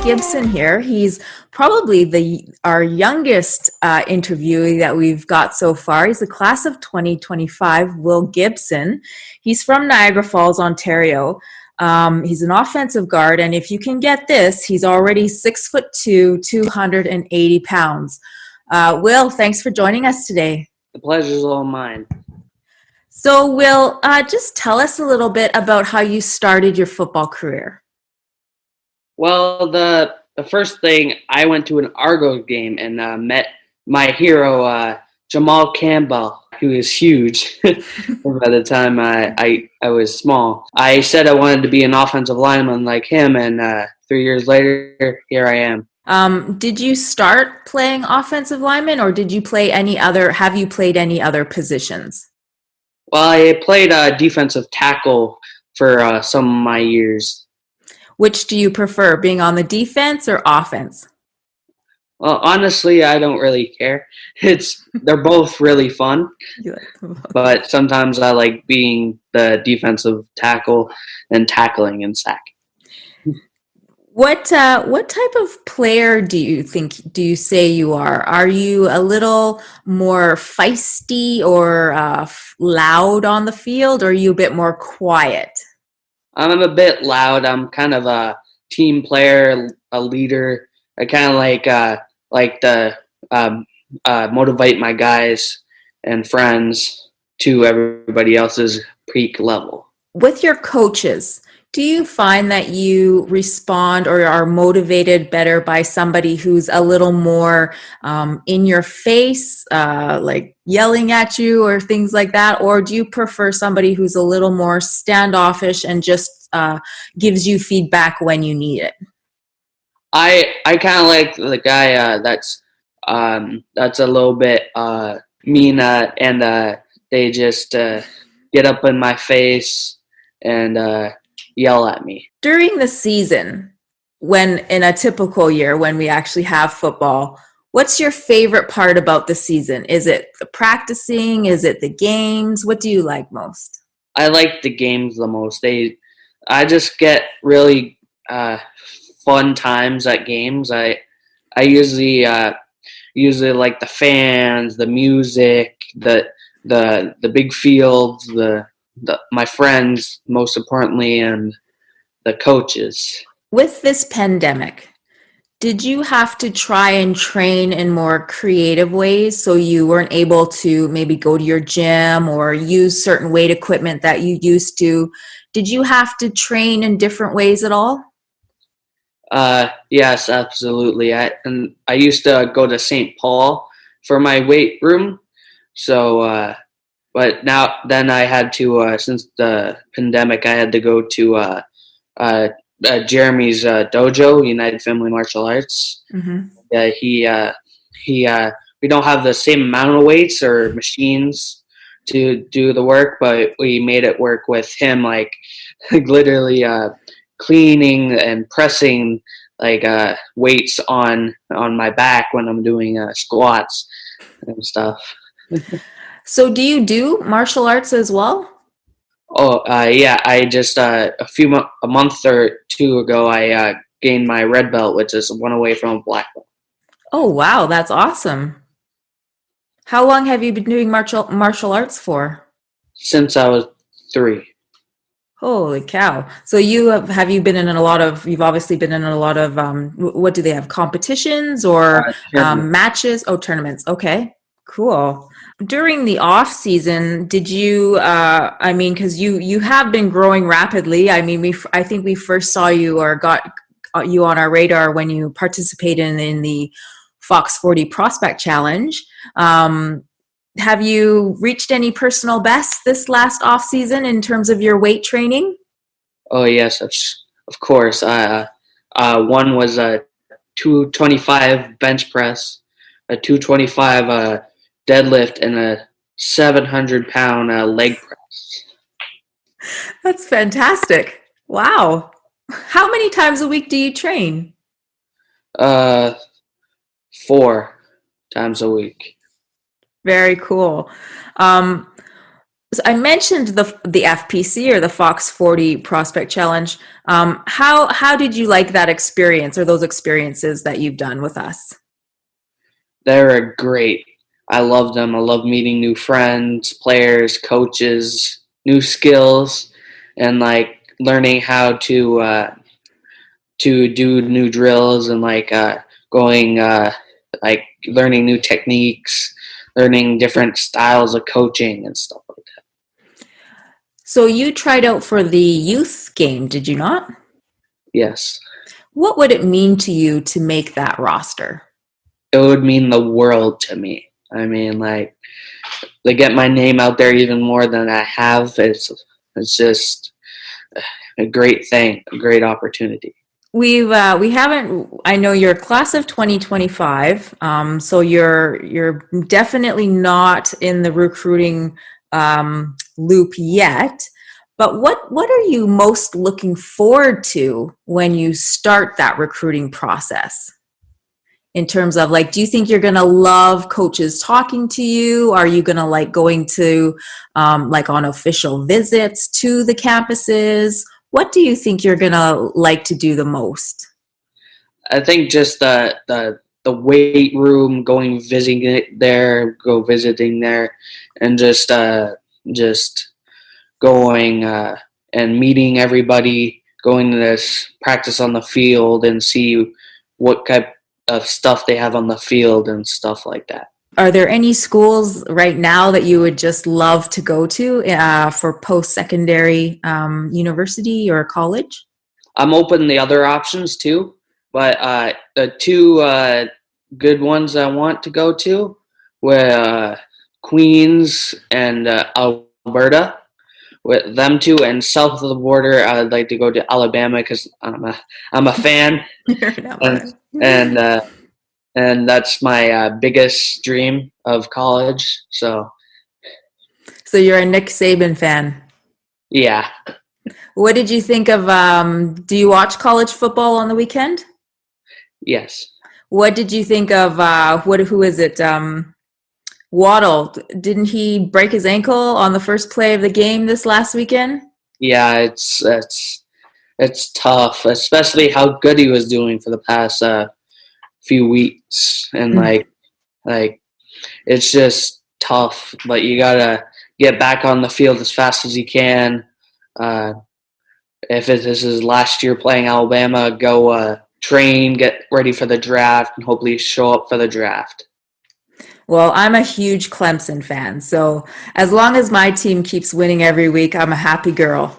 Gibson here. He's probably our youngest interviewee that we've got so far. He's the class of 2025, Will Gibson. He's from Niagara Falls, Ontario. He's an offensive guard, and if you can get this, he's already 6'2", 280 pounds. Will, thanks for joining us today. The pleasure's all mine. So, Will, just tell us a little bit about how you started your football career. Well, the first thing, I went to an Argo game and met my hero, Jamal Campbell, who is huge. By the time I was small, I said I wanted to be an offensive lineman like him, and 3 years later, here I am. Did you start playing offensive lineman, or did you play have you played any other positions? Well, I played defensive tackle for some of my years. Which do you prefer, being on the defense or offense? Well, honestly, I don't really care. They're both really fun, but sometimes I like being the defensive tackle and tackling and sack. What type of player do you say you are? Are you a little more feisty or loud on the field, or are you a bit more quiet? I'm a bit loud. I'm kind of a team player, a leader. I kind of like to motivate my guys and friends to everybody else's peak level. With your coaches, do you find that you respond or are motivated better by somebody who's a little more in your face, like yelling at you or things like that? Or do you prefer somebody who's a little more standoffish and just gives you feedback when you need it? I kind of like the guy that's a little bit mean and they just get up in my face and yell at me. During the season, when in a typical year when we actually have football, what's your favorite part about the season? Is it the practicing? Is it the games? What do you like most? I like the games the most. I just get really fun times at games. I usually like the fans, the music, the big fields, my friends, most importantly, and the coaches. With this pandemic, did you have to try and train in more creative ways so you weren't able to maybe go to your gym or use certain weight equipment that you used to? Did you have to train in different ways at all? Yes, absolutely. I used to go to St. Paul for my weight room. So, but then I had to, since the pandemic, I had to go to Jeremy's dojo, United Family Martial Arts. Mm-hmm. We don't have the same amount of weights or machines to do the work, but we made it work with him, like literally cleaning and pressing like weights on my back when I'm doing squats and stuff. So do you do martial arts as well? Oh, yeah. I just a month or two ago, I gained my red belt, which is one away from a black belt. Oh, wow. That's awesome. How long have you been doing martial arts for? Since I was 3. Holy cow. So have you been in you've obviously been in a lot of, what do they have, competitions or matches? Oh, tournaments. Okay, cool. During the off season, did you, because you have been growing rapidly. I mean, I think we first saw you or got you on our radar when you participated in the Fox 40 Prospect Challenge. Have you reached any personal bests this last off season in terms of your weight training? Oh yes, of course. One was a 225 bench press, a 225 deadlift, and a 700-pound leg press. That's fantastic! Wow. How many times a week do you train? 4 times a week. Very cool. So I mentioned the FPC or the Fox 40 Prospect Challenge. How did you like that experience or those experiences that you've done with us? They're great. I love them. I love meeting new friends, players, coaches, new skills, and like learning how to do new drills and going like learning new techniques, learning different styles of coaching and stuff like that. So you tried out for the youth game, did you not? Yes. What would it mean to you to make that roster? It would mean the world to me. I mean, like, to get my name out there even more than I have, it's just a great thing, a great opportunity. We haven't. I know you're class of 2025, so you're definitely not in the recruiting loop yet. But what are you most looking forward to when you start that recruiting process? In terms of like, do you think you're gonna love coaches talking to you? Are you gonna like going to like on official visits to the campuses? What do you think you're gonna like to do the most? I think just the weight room, visiting there, and just going and meeting everybody, going to this practice on the field and see what type of stuff they have on the field and stuff like that. Are there any schools right now that you would just love to go to for post-secondary university or college? I'm open to the other options too, but the two good ones I want to go to were Queens and Alberta. With them two, and south of the border, I'd like to go to Alabama because I'm a fan, and and uh, and that's my biggest dream of college. So you're a Nick Saban fan. yeah, What did you think of, do you watch college football on the weekend? yes, What did you think of, who is it? Waddle. Didn't he break his ankle on the first play of the game this last weekend? yeah. It's tough, especially how good he was doing for the past few weeks, and like it's just tough. But you gotta get back on the field as fast as you can. Uh, if this is his last year playing Alabama, go train, get ready for the draft, and hopefully show up for the draft. Well, I'm a huge Clemson fan, so as long as my team keeps winning every week, I'm a happy girl.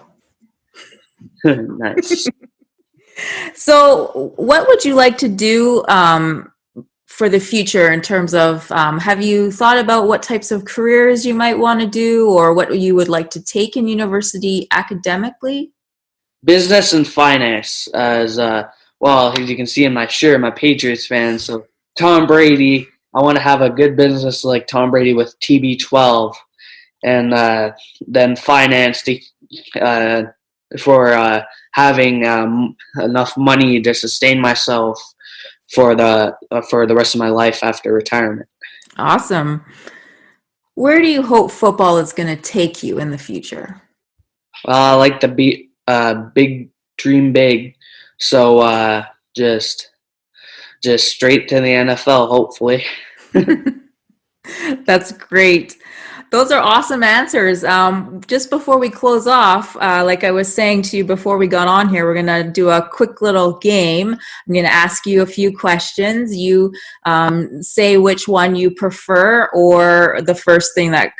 Nice. So, what would you like to do for the future in terms of have you thought about what types of careers you might want to do or what you would like to take in university academically? Business and finance, as well as you can see in my shirt, I'm a Patriots fan. So Tom Brady, I want to have a good business like Tom Brady with TB12, and then finance for having enough money to sustain myself for the rest of my life after retirement. Awesome. Where do you hope football is going to take you in the future? I like to be dream big, so just straight to the NFL, hopefully. That's great. Those are awesome answers. Just before we close off, like I was saying to you before we got on here, we're going to do a quick little game. I'm going to ask you a few questions. You say which one you prefer or the first thing that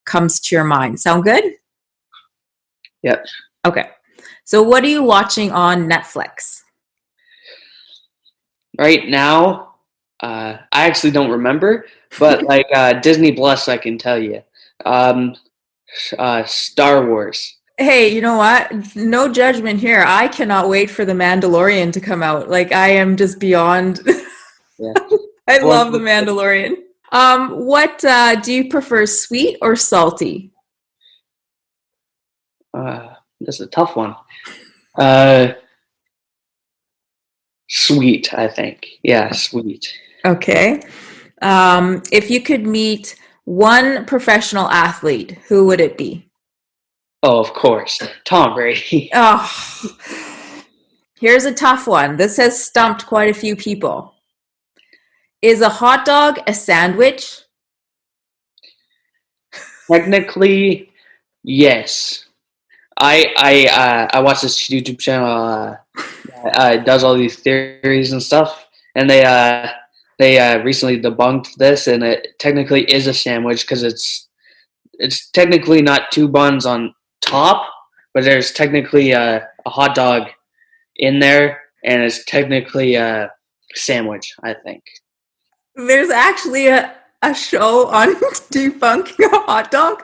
comes to your mind. Sound good? Yep. Okay. So what are you watching on Netflix? Right now, I actually don't remember, but like Disney Plus, I can tell you. Star Wars. Hey, you know what? No judgment here. I cannot wait for The Mandalorian to come out. Like, I am just beyond. Yeah. I love The Mandalorian. What do you prefer, sweet or salty? That's a tough one. Sweet, I think. Yeah, sweet. Okay. If you could meet one professional athlete, who would it be? Oh, of course, Tom Brady. Oh, here's a tough one. This has stumped quite a few people. Is a hot dog a sandwich? Technically, yes. I watch this YouTube channel. Does all these theories and stuff, and they recently debunked this, and it technically is a sandwich because it's technically not two buns on top, but there's technically a hot dog in there, and it's technically a sandwich, I think. There's actually a show on debunking a hot dog?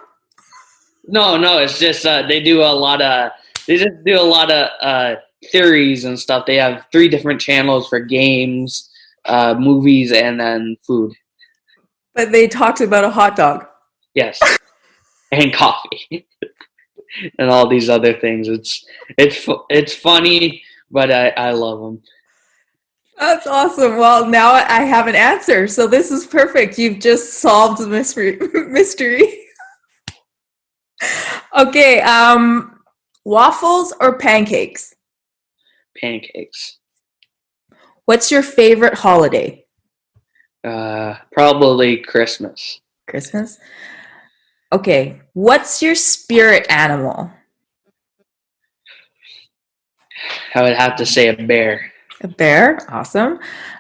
No, it's just they just do a lot of theories and stuff. They have 3 different channels for games, movies, and then food. But they talked about a hot dog. Yes, and coffee, and all these other things. It's funny, but I love them. That's awesome. Well, now I have an answer. So this is perfect. You've just solved the mystery. Okay, waffles or pancakes? Pancakes. What's your favorite holiday? Probably Christmas. Christmas? Okay, what's your spirit animal? I would have to say a bear. A bear? Awesome.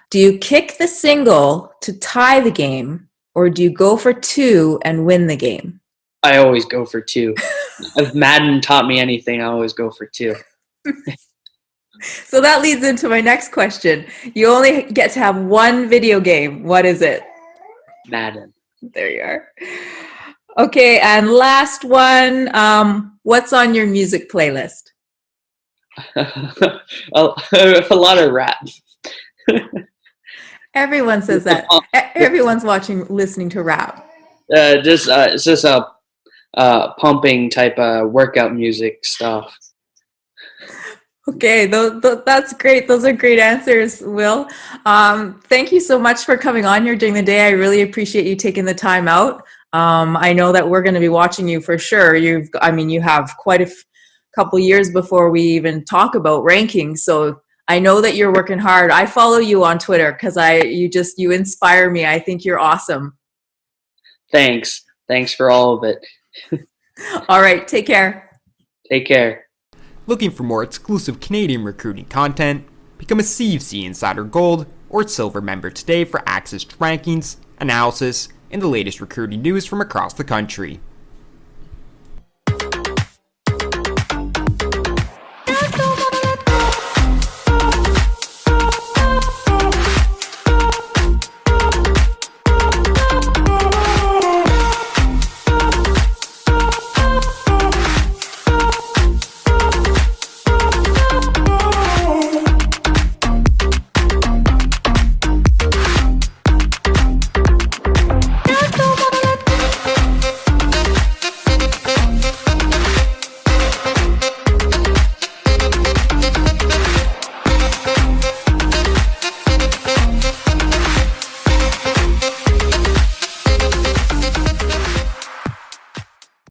Do you kick the single to tie the game, or do you go for 2 and win the game? I always go for 2. If Madden taught me anything, I always go for 2. So that leads into my next question. You only get to have one video game. What is it? Madden. There you are. Okay, and last one. What's on your music playlist? a lot of rap. Everyone says that. Everyone's listening to rap. It's just a pumping type of workout music stuff. Okay, that's great. Those are great answers, Will. Thank you so much for coming on here during the day. I really appreciate you taking the time out. I know that we're going to be watching you for sure. You have quite a couple years before we even talk about rankings. So I know that you're working hard. I follow you on Twitter because you inspire me. I think you're awesome. Thanks for all of it. All right, take care. Take care. Looking for more exclusive Canadian recruiting content? Become a CFC Insider Gold or Silver member today for access to rankings, analysis, and the latest recruiting news from across the country.